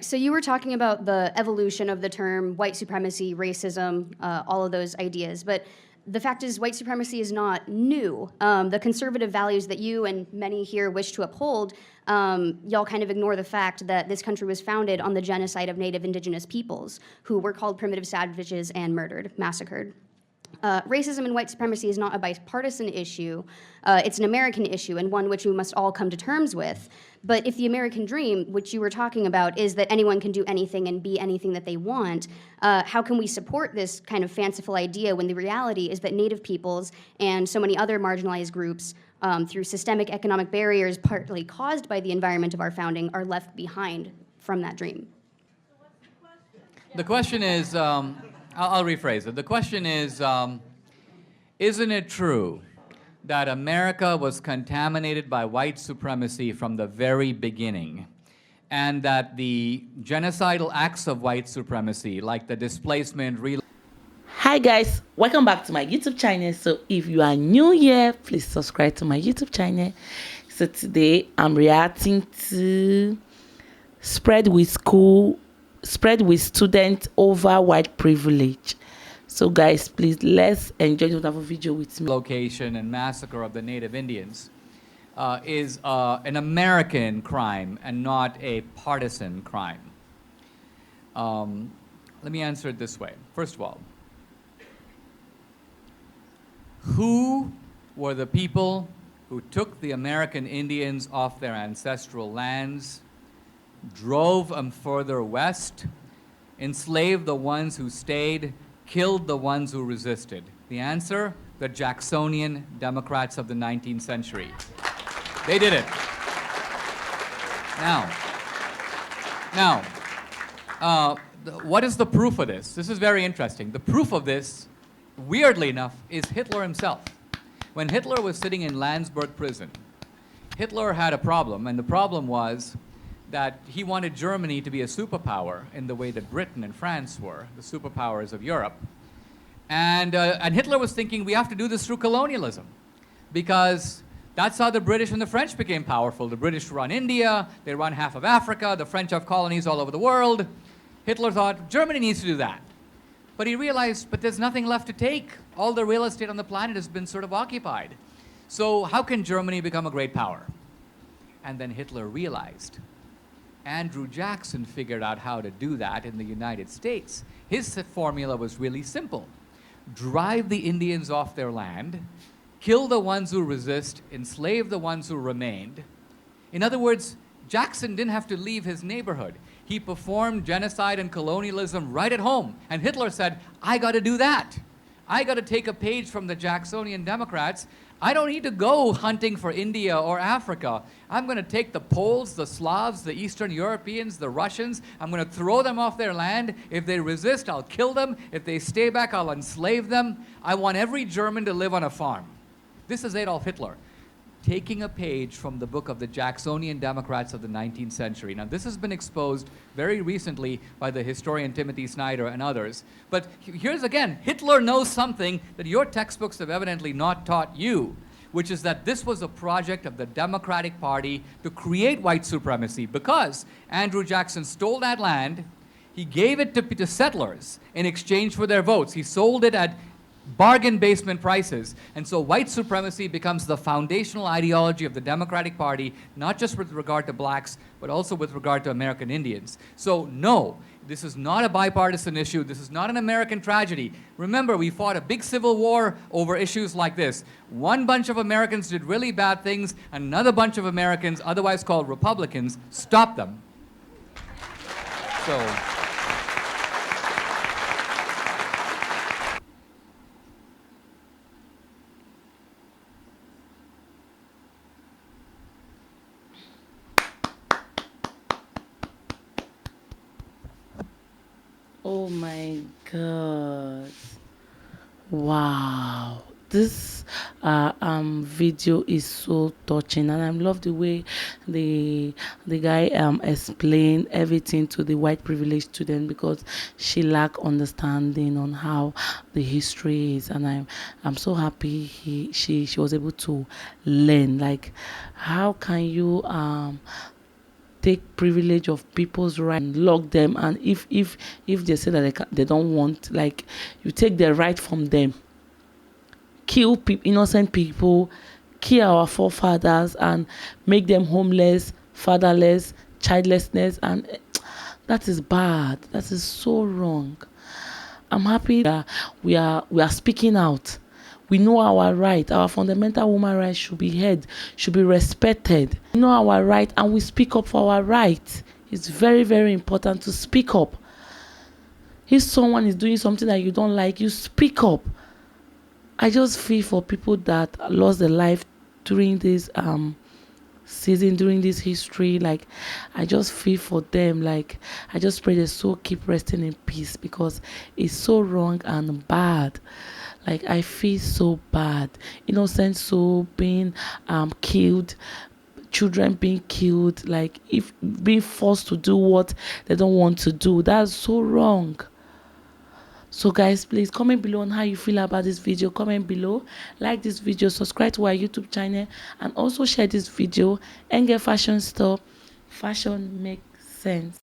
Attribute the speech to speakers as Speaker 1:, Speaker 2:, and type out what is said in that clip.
Speaker 1: So you were talking about the evolution of the term white supremacy, racism, all of those ideas, but the fact is white supremacy is not new. The conservative values that you and many here wish to uphold, y'all kind of ignore the fact that this country was founded on the genocide of Native Indigenous peoples, who were called primitive savages and murdered, massacred. Racism and white supremacy is not a bipartisan issue. It's an American issue and one which we must all come to terms with. But if the American dream, which you were talking about, is that anyone can do anything and be anything that they want, how can we support this kind of fanciful idea when the reality is that Native peoples and so many other marginalized groups, through systemic economic barriers partly caused by the environment of our founding, are left behind from that dream?
Speaker 2: The question is, I'll rephrase it. The question is, isn't it true that America was contaminated by white supremacy from the very beginning, and that the genocidal acts of white supremacy, like the displacement,
Speaker 3: Hi guys, welcome back to my YouTube channel. So if you are new here, please subscribe to my YouTube channel. So today I'm reacting to spread with students over white privilege. So guys, please let's enjoy the wonderful video with me.
Speaker 2: location and massacre of the Native Indians is an American crime and not a partisan crime. Let me answer it this way. First of all, who were the people who took the American Indians off their ancestral lands, drove them further west, enslaved the ones who stayed, killed the ones who resisted? The answer, the Jacksonian Democrats of the 19th century. They did it. What is the proof of this? This is very interesting. The proof of this, weirdly enough, is Hitler himself. When Hitler was sitting in Landsberg prison, Hitler had a problem, and the problem was that he wanted Germany to be a superpower in the way that Britain and France were, the superpowers of Europe. And Hitler was thinking, we have to do this through colonialism, because that's how the British and the French became powerful. The British run India, they run half of Africa, the French have colonies all over the world. Hitler thought, Germany needs to do that. But he realized, but there's nothing left to take. All the real estate on the planet has been sort of occupied. So how can Germany become a great power? And then Hitler realized, Andrew Jackson figured out how to do that in the United States. His formula was really simple. Drive the Indians off their land, kill the ones who resist, enslave the ones who remained. In other words, Jackson didn't have to leave his neighborhood. He performed genocide and colonialism right at home. And Hitler said, I got to do that. I got to take a page from the Jacksonian Democrats. I don't need to go hunting for India or Africa. I'm going to take the Poles, the Slavs, the Eastern Europeans, the Russians. I'm going to throw them off their land. If they resist, I'll kill them. If they stay back, I'll enslave them. I want every German to live on a farm. This is Adolf Hitler, taking a page from the book of the Jacksonian Democrats of the 19th century. Now, this has been exposed very recently by the historian Timothy Snyder and others. But here's again, Hitler knows something that your textbooks have evidently not taught you, which is that this was a project of the Democratic Party to create white supremacy, because Andrew Jackson stole that land, he gave it to settlers in exchange for their votes. He sold it at bargain basement prices. And so white supremacy becomes the foundational ideology of the Democratic Party, not just with regard to blacks, but also with regard to American Indians. So no, this is not a bipartisan issue. This is not an American tragedy. Remember, we fought a big civil war over issues like this. One bunch of Americans did really bad things, another bunch of Americans, otherwise called Republicans, stopped them. So
Speaker 3: Oh my god. Wow. This video is so touching, and I love the way the guy explained everything to the white privileged student, because she lacked understanding on how the history is, and I'm so happy she was able to learn. Like, how can you take privilege of people's right and lock them, and if they say that they don't want, like, you take their right from them, kill innocent people, kill our forefathers, and make them homeless, fatherless, childlessness, and that is bad. That is so wrong. I'm happy that we are speaking out. We know our right. Our fundamental human rights should be heard, should be respected. We know our right, and we speak up for our right. It's very, very important to speak up. If someone is doing something that you don't like, you speak up. I just feel for people that lost their life during this season, during this history. Like, I just feel for them. Like, I just pray their soul keep resting in peace, because it's so wrong and bad. Like, I feel so bad. Innocent soul being killed, children being killed, like, if being forced to do what they don't want to do. That's so wrong. So guys, please comment below on how you feel about this video. Comment below, like this video, subscribe to our YouTube channel, and also share this video. Ngal Fashion Store. Fashion makes sense.